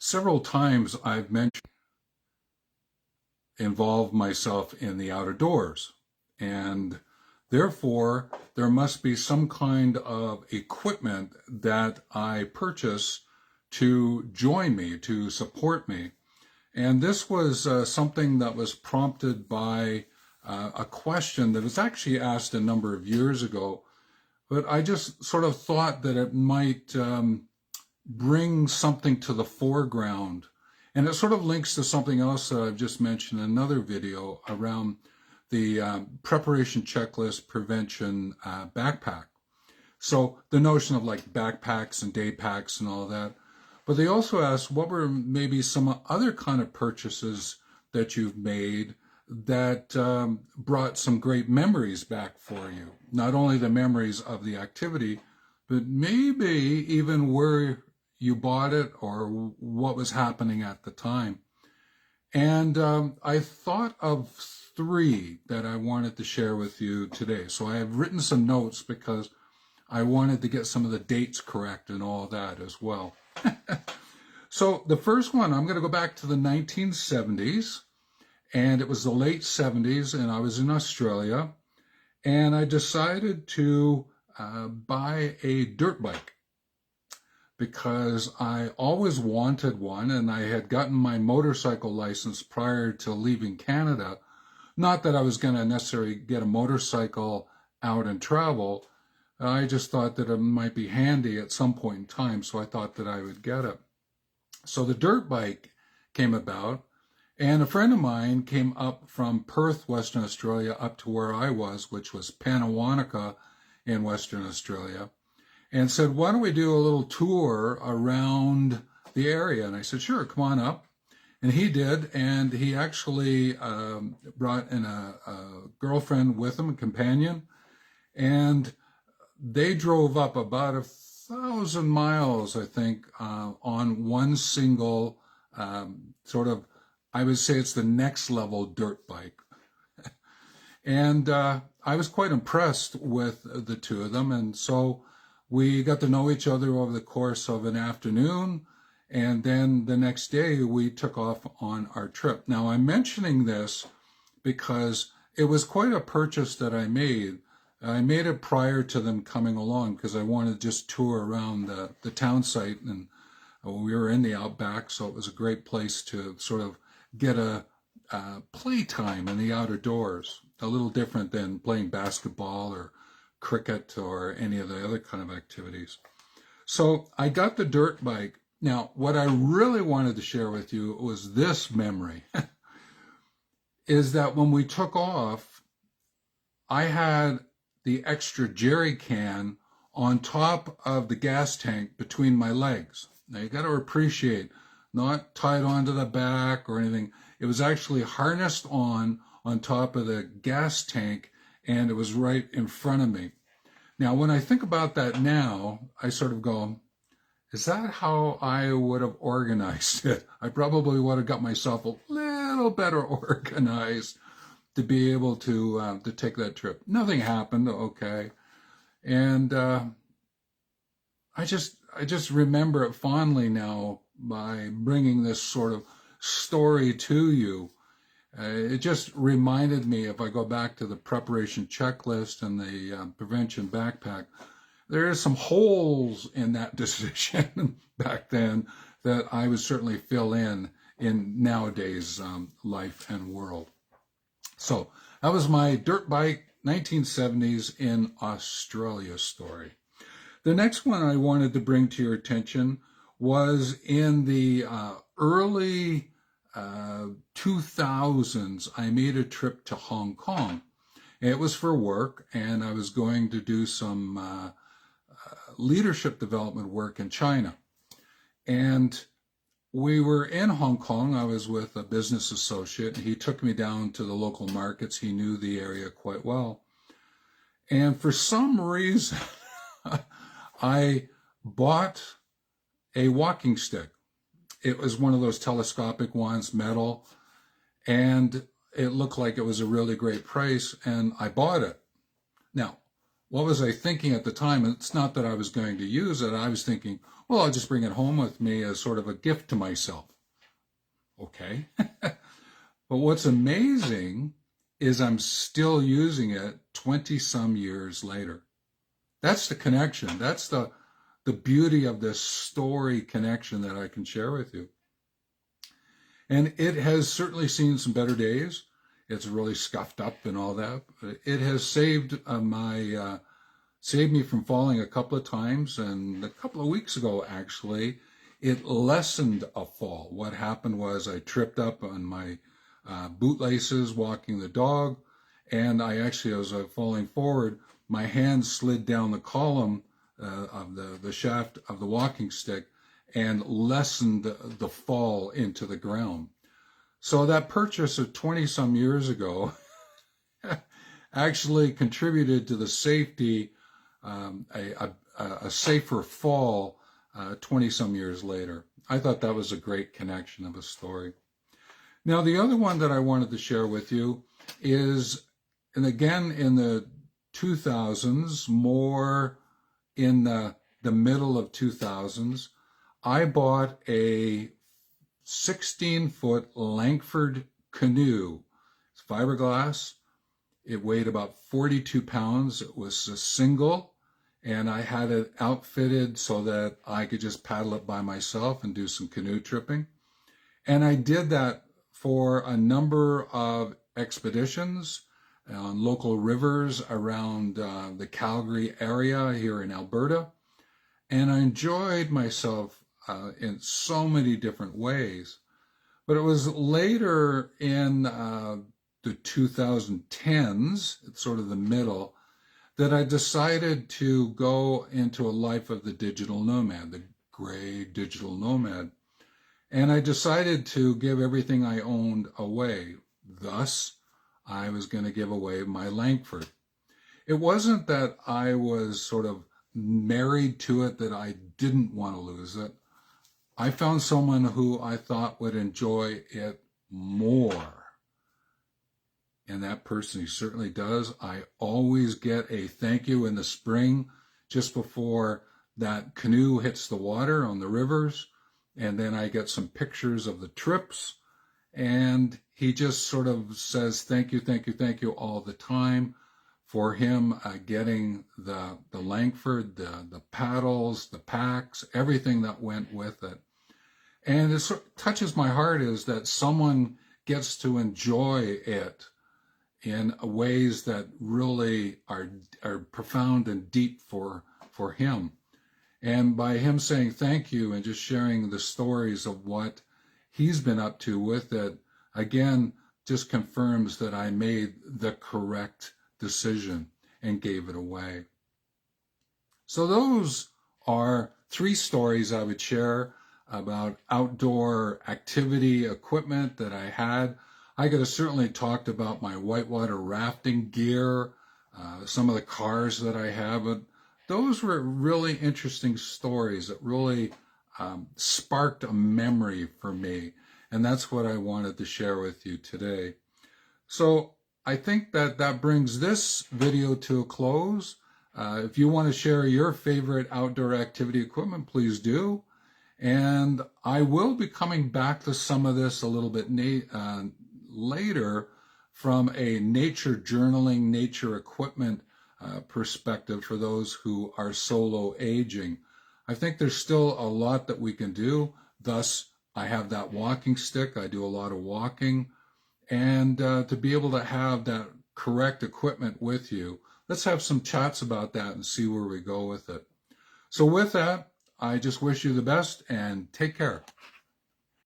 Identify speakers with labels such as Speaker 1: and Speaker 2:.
Speaker 1: Several times I've mentioned involve myself in the outdoors, and therefore there must be some kind of equipment that I purchase to join me, to support me. And this was something that was prompted by a question that was actually asked a number of years ago, but I just sort of thought that it might bring something to the foreground. And it sort of links to something else that I've just mentioned in another video around the preparation checklist prevention backpack. So the notion of like backpacks and day packs and all that. But they also asked what were maybe some other kind of purchases that you've made that brought some great memories back for you. Not only the memories of the activity, but maybe even where you bought it or what was happening at the time. And I thought of three that I wanted to share with you today. So I have written some notes because I wanted to get some of the dates correct and all that as well. So the first one, I'm going to go back to the 1970s, and it was the late 70s, and I was in Australia, and I decided to buy a dirt bike because I always wanted one, and I had gotten my motorcycle license prior to leaving Canada. Not that I was going to necessarily get a motorcycle out and travel. I just thought that it might be handy at some point in time, so I thought that I would get it. So the dirt bike came about, and a friend of mine came up from Perth, Western Australia, up to where I was, which was Pannawonica in Western Australia, and said, why don't we do a little tour around the area? And I said, sure, come on up. And he did, and he actually brought in a girlfriend with him, a companion, and they drove up about 1,000 miles, I think, on one single sort of, I would say it's the next level dirt bike. And I was quite impressed with the two of them. And so we got to know each other over the course of an afternoon. And then the next day we took off on our trip. Now I'm mentioning this because it was quite a purchase that I made. I made it prior to them coming along because I wanted to just tour around the town site, and we were in the outback, so it was a great place to sort of get a playtime in the outdoors, a little different than playing basketball or cricket or any of the other kind of activities. So I got the dirt bike. Now, what I really wanted to share with you was this memory, is that when we took off, I had the extra jerry can on top of the gas tank between my legs. Now you got to appreciate, not tied onto the back or anything. It was actually harnessed on top of the gas tank, and it was right in front of me. Now, when I think about that now, I sort of go, is that how I would have organized it? I probably would have got myself a little better organized to be able to take that trip. Nothing happened, okay. And I just remember it fondly now by bringing this sort of story to you. It just reminded me, if I go back to the preparation checklist and the prevention backpack, there are some holes in that decision back then that I would certainly fill in nowadays life and world. So that was my dirt bike 1970s in Australia story. The next one I wanted to bring to your attention was in the early 2000s. I made a trip to Hong Kong. It was for work, and I was going to do some leadership development work in China. And we were in Hong Kong. I was with a business associate, and he took me down to the local markets. He knew the area quite well. And for some reason, I bought a walking stick. It was one of those telescopic ones, metal, and it looked like it was a really great price, and I bought it. Now, what was I thinking at the time? It's not that I was going to use it. I was thinking, well, I'll just bring it home with me as sort of a gift to myself. Okay. But what's amazing is I'm still using it 20 some years later. That's the connection. That's the beauty of this story connection that I can share with you. And it has certainly seen some better days. It's really scuffed up and all that. It has saved saved me from falling a couple of times. And a couple of weeks ago, actually, it lessened a fall. What happened was I tripped up on my bootlaces walking the dog, and I actually, as I was falling forward, my hand slid down the column of the shaft of the walking stick and lessened the fall into the ground. So that purchase of 20 some years ago actually contributed to the safety, a safer fall 20 some years later. I thought that was a great connection of a story. Now, the other one that I wanted to share with you is, and again in the 2000s, more in the middle of 2000s, I bought a 16-foot Langford canoe. It's fiberglass. It weighed about 42 pounds. It was a single, and I had it outfitted so that I could just paddle it by myself and do some canoe tripping. And I did that for a number of expeditions on local rivers around the Calgary area here in Alberta. And I enjoyed myself in so many different ways. But it was later in the 2010s, it's sort of the middle, that I decided to go into a life of the digital nomad, the gray digital nomad. And I decided to give everything I owned away. Thus, I was going to give away my Langford. It wasn't that I was sort of married to it, that I didn't want to lose it. I found someone who I thought would enjoy it more. And that person, he certainly does. I always get a thank you in the spring, just before that canoe hits the water on the rivers. And then I get some pictures of the trips. And he just sort of says, thank you, thank you, thank you all the time for him getting the Langford, the paddles, the packs, everything that went with it. And it sort of touches my heart is that someone gets to enjoy it in ways that really are profound and deep for him. And by him saying thank you and just sharing the stories of what he's been up to with it, again, just confirms that I made the correct decision and gave it away. So those are 3 stories I would share about outdoor activity equipment that I had. I could have certainly talked about my whitewater rafting gear, some of the cars that I have, but those were really interesting stories that really sparked a memory for me. And that's what I wanted to share with you today. So I think that brings this video to a close. If you want to share your favorite outdoor activity equipment, please do. And I will be coming back to some of this a little bit later from a nature journaling, nature equipment perspective for those who are solo aging. I think there's still a lot that we can do. Thus, I have that walking stick. I do a lot of walking. And to be able to have that correct equipment with you, let's have some chats about that and see where we go with it. So with that, I just wish you the best and take care.